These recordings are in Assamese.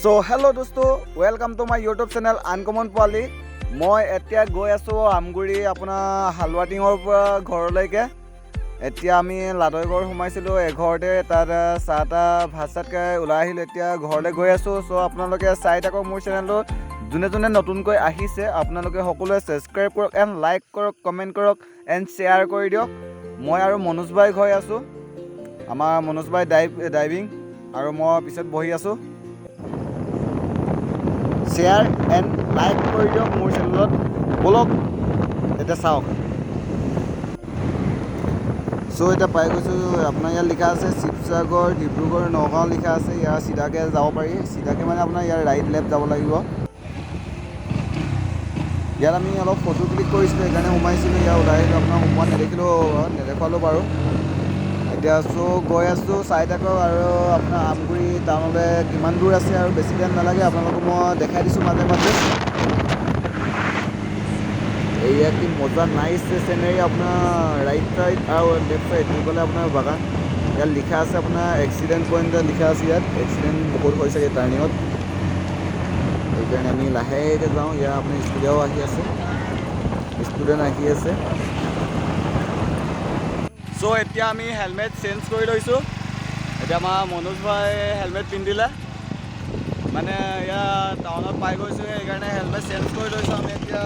সো হেল্ল' দোস্তো, welcome to my YouTube channel uncommon পোৱালি। মই এতিয়া গৈ আছোঁ আমগুৰি আপোনাৰ হালুৱাটিঙৰ পৰা ঘৰলৈকে। এতিয়া আমি লাদৈগড় সোমাইছিলোঁ এঘৰতে, তাত চাহ তাহ ভাত চাত খাই ওলাই আহিলোঁ। এতিয়া ঘৰলৈ গৈ আছোঁ। চ' আপোনালোকে চাই থাকক মোৰ চেনেলটো। যোনে যোনে নতুনকৈ আহিছে আপোনালোকে সকলোৱে ছাবস্ক্ৰাইব কৰক এণ্ড লাইক কৰক, কমেণ্ট কৰক এণ্ড শ্বেয়াৰ কৰি দিয়ক। মই আৰু মনোজ ভাই গৈ আছোঁ, আমাৰ মনোজ ভাই ড্ৰাইভিং, আৰু মই পিছত বহি আছোঁ। শ্বেয়াৰ এণ্ড লাইক কৰি দিয়ক মোৰ চেনেলত। ব'লক এতিয়া চাওক। চ' এতিয়া পাই গৈছোঁ, আপোনাৰ ইয়াত লিখা আছে শিৱসাগৰ, ডিব্ৰুগড়, নগাঁও লিখা আছে। ইয়াৰ চিধাকৈ যাব পাৰি, চিধাকৈ মানে আপোনাৰ ইয়াৰ ৰাইট লেফ্ট যাব লাগিব। ইয়াত আমি অলপ ফটো ক্লিক কৰিছিলোঁ, সেইকাৰণে সোমাইছিলোঁ। ইয়াত ওলাই আহিলোঁ, আপোনাৰ সোমোৱা নেদেখুৱালোঁ বাৰু। এতিয়া চ' গৈ আছোঁ, চাই থাকক। আৰু আপোনাৰ আমগুৰি টাউনলৈ কিমান দূৰ আছে আৰু বেছি টাইম নালাগে, আপোনালোকক মই দেখাই দিছোঁ মাজে মাজে। এয়া কি মজা নাইচ চিনেৰী, আপোনাৰ ৰাইট চাইড আৰু লেফ্ট চাইড দুইফালে আপোনাৰ বাগান। ইয়াত লিখা আছে আপোনাৰ এক্সিডেণ্ট পইণ্ট লিখা আছে। ইয়াত এক্সিডেণ্ট বহুত হৈছে এই টাৰ্ণিঙত, সেইকাৰণে আমি লাহেকৈ যাওঁ। ইয়াত আপোনাৰ ষ্টুডিঅ'ও আহি আছে, ষ্টুডেণ্ট আহি আছে। চ' এতিয়া আমি হেলমেট চেঞ্জ কৰি লৈছোঁ। এতিয়া আমাৰ মনোজ ভাই হেলমেট পিন্ধিলে, মানে ইয়াত টাউনত পাই গৈছোঁ, সেইকাৰণে হেলমেট চেঞ্জ কৰি লৈছোঁ আমি এতিয়া।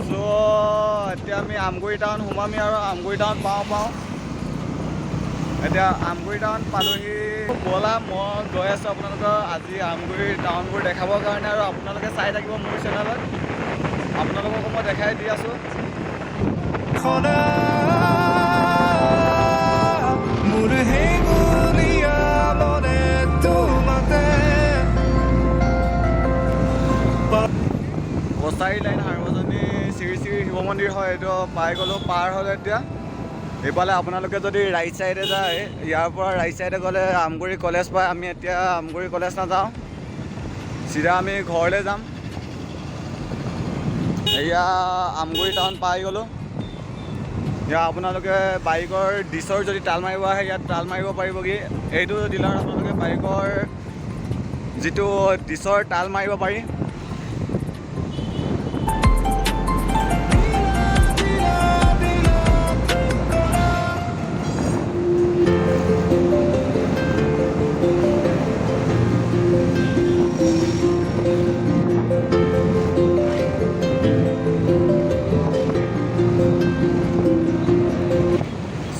চ' এতিয়া আমি আমগুৰি টাউন সোমামি, আৰু আমগুৰি টাউন পাওঁ। এতিয়া আমগুৰি টাউন পালোহি। ব'লা, মই গৈ আছোঁ আপোনালোকৰ আজি আমগুৰি টাউনবোৰ দেখাবৰ কাৰণে, আৰু আপোনালোকে চাই থাকিব মোৰ চেনেলত। আপোনালোককো মই দেখাই দি আছোঁ। কছাৰী লাইন সাৰ্বজনী শ্ৰী শ্ৰী শিৱ মন্দিৰ হয়, এইটো পাই গ'লোঁ। পাৰ হ'লে এতিয়া এইফালে আপোনালোকে যদি ৰাইট ছাইডে যায়, ইয়াৰ পৰা ৰাইট ছাইডে গ'লে আমগুৰি কলেজ পায়। আমি এতিয়া আমগুৰি কলেজ নাযাওঁ, চিধা আমি ঘৰলৈ যাম। এয়া আমগুৰি টাউন পাই গ'লোঁ। ইয়াত আপোনালোকে বাইকৰ ডিছৰ যদি তাল মাৰিব আহে, ইয়াত তাল মাৰিব পাৰিবগৈ। এইটো ডিলাৰত আপোনালোকে বাইকৰ যিটো ডিছৰ তাল মাৰিব পাৰি।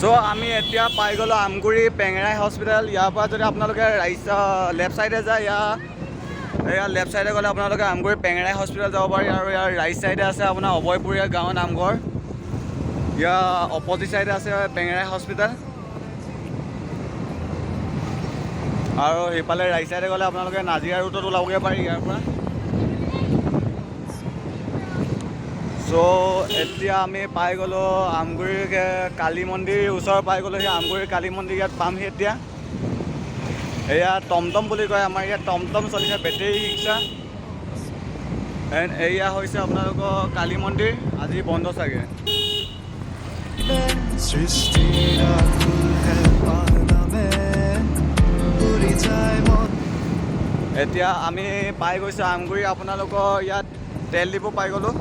চ' আমি এতিয়া পাই গ'লোঁ আমগুৰি পেঙেৰাই হস্পিটেল। ইয়াৰ পৰা যদি আপোনালোকে লেফ্ট ছাইডে যায়, এয়া লেফ্ট ছাইডে গ'লে আপোনালোকে আমগুৰি পেঙেৰাই হস্পিটেল যাব পাৰি। আৰু ইয়াৰ ৰাইট ছাইডে আছে আপোনাৰ অভয়পুৰীয়া গাঁৱৰ নামঘৰ। ইয়াৰ অপজিট ছাইডে আছে পেঙেৰাই হস্পিটেল, আৰু সেইফালে ৰাইট ছাইডে গ'লে আপোনালোকে নাজিৰা ৰুটত ওলাবগৈ পাৰি ইয়াৰ পৰা। চ' এতিয়া আমি পাই গ'লোঁ আমগুৰিৰ কালী মন্দিৰ ওচৰ পাই গ'লোঁ। সেই আমগুৰিৰ কালী মন্দিৰ ইয়াত পামহি এতিয়া। এয়া টমটম বুলি কয়, আমাৰ ইয়াত টমটম চলিছে, বেটেৰী ৰিক্সা। এণ্ড এয়া হৈছে আপোনালোকৰ কালী মন্দিৰ, আজি বন্ধ চাগে। এতিয়া আমি পাই গৈছোঁ আমগুৰি, আপোনালোকৰ ইয়াত তেল ডিপু পাই গ'লোঁ।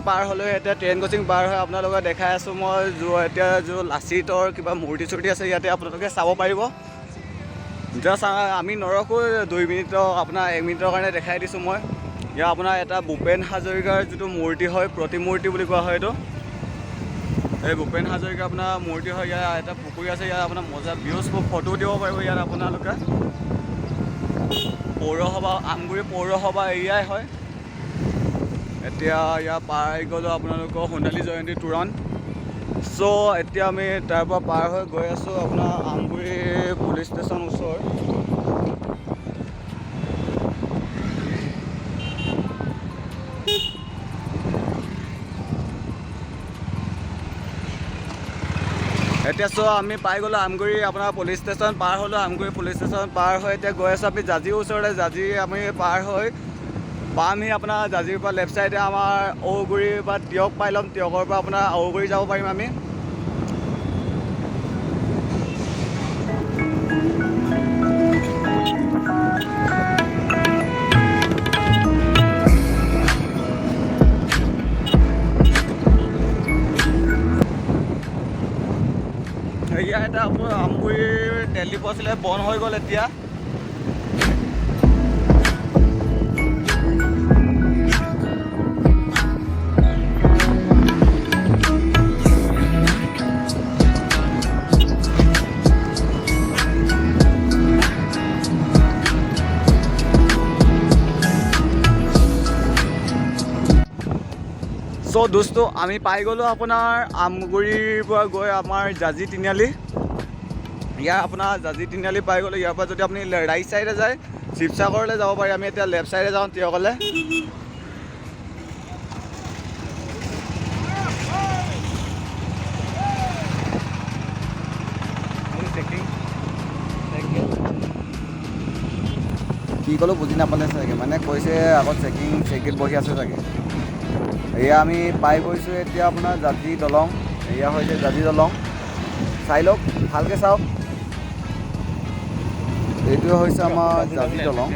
পাৰ হ'লেও এতিয়া ট্ৰেইন কোচিং পাৰ হৈ আপোনালোকে দেখাই আছোঁ মই। এতিয়া লাচিতৰ কিবা মূৰ্তি চূৰ্তি আছে, ইয়াতে আপোনালোকে চাব পাৰিব। জাষ্ট আমি নৰখোঁ, 2 মিনিটৰ আপোনাৰ 1 মিনিটৰ কাৰণে দেখাই দিছোঁ মই। ইয়াত আপোনাৰ এটা ভূপেন হাজৰিকাৰ যিটো মূৰ্তি হয়, প্ৰতিমূৰ্তি বুলি কোৱা হয় এইটো। এই ভূপেন হাজৰিকাৰ আপোনাৰ মূৰ্তি হয়। ইয়াত এটা পুখুৰী আছে, ইয়াত আপোনাৰ মজা ভিউজ ফটো দিব পাৰিব ইয়াত আপোনালোকে। পৌৰসভা, আমগুৰি পৌৰসভা এৰিয়াই হয়। এতিয়া ইয়াৰ পাই গ'লোঁ আপোনালোকৰ সোণালী জয়ন্তী তোৰণ। চ' এতিয়া আমি তাৰ পৰা পাৰ হৈ গৈ আছোঁ আপোনাৰ আমগুৰি পুলিচ ষ্টেচন ওচৰ। এতিয়া চোৱা আমি পাই গ'লোঁ আমগুৰি আপোনাৰ পুলিচ ষ্টেচন পাৰ হ'লোঁ। আমগুৰি পুলিচ ষ্টেচন পাৰ হৈ এতিয়া গৈ আছোঁ আমি জাজিৰ ওচৰলৈ। জাজি আমি পাৰ হৈ পামহি আপোনাৰ জাজিৰ পৰা লেফ্ট ছাইডে আমাৰ ঔগুৰি বা টিয়ক পাই ল'ম। টিয়কৰ পৰা আপোনাৰ ঔগুৰি যাব পাৰিম আমি। সেয়া এটা আপোনাৰ আমগুৰিৰ তেল ডিপু আছিলে, বন্ধ হৈ গ'ল এতিয়া। চ' দোস্তো আমি পাই গ'লোঁ আপোনাৰ আমগুৰিৰ পৰা গৈ আমাৰ জাজি তিনিআলি। ইয়াৰ আপোনাৰ জাজি তিনিআলি পাই গ'লোঁ। ইয়াৰ পৰা যদি আপুনি ৰাইট ছাইডে যায় শিৱসাগৰলৈ যাব পাৰি। আমি এতিয়া লেফ্ট ছাইডে যাওঁ টিয়কলৈ। কি ক'লোঁ বুজি নাপালে চাগে, মানে কৈছে আগত চেকিং বহি আছে চাগে। এয়া আমি পাই গৈছোঁ এতিয়া আপোনাৰ জাজি দলং। এয়া হৈছে জাজি দলং, চাই লওক ভালকৈ চাওক। এইটোৱে হৈছে আমাৰ জাজি দলং।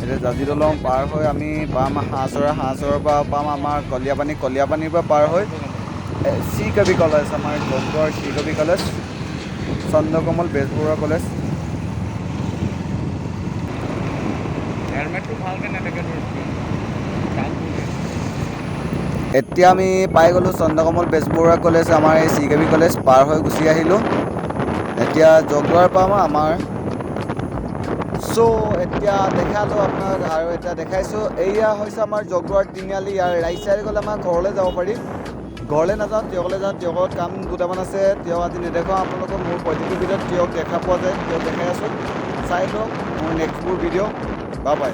এতিয়া জাজি দলং পাৰ হৈ আমি পাম হাঁহচৰাৰ পৰা পাম আমাৰ কলিয়াপানীৰ পৰা পাৰ হৈ চি কবি কলেজ, আমাৰ জগগড় চি কবি কলেজ, চন্দ্ৰকমল বেজবৰুৱা কলেজ। এতিয়া আমি পাই গ'লোঁ চন্দ্ৰকমল বেজবৰুৱা কলেজ, আমাৰ এই চি কবি কলেজ পাৰ হৈ গুচি আহিলোঁ। এতিয়া জগদুৱাৰ পাম আমাৰ। চ' এতিয়া দেখালোঁ আপোনাক আৰু এতিয়া দেখাইছোঁ। এয়া হৈছে আমাৰ জগদুৱাৰ তিনিআলি। ইয়াৰ ৰাইট ছাইডে গ'লে আমাৰ ঘৰলৈ যাব পাৰি। ঘৰলৈ নাযাওঁ, টিয়কলৈ যাওঁ। টিয়কত কাম দুটামান আছে। টিয়ক আজি নেদেখাওঁ আপোনালোকক। মোৰ প্ৰতিটো ভিডিঅ'ত টিয়ক দেখা পোৱা যায়, টিয়ক দেখাই আছোঁ। চাই লওক মোৰ নেক্সটবোৰ ভিডিঅ'। Bye bye.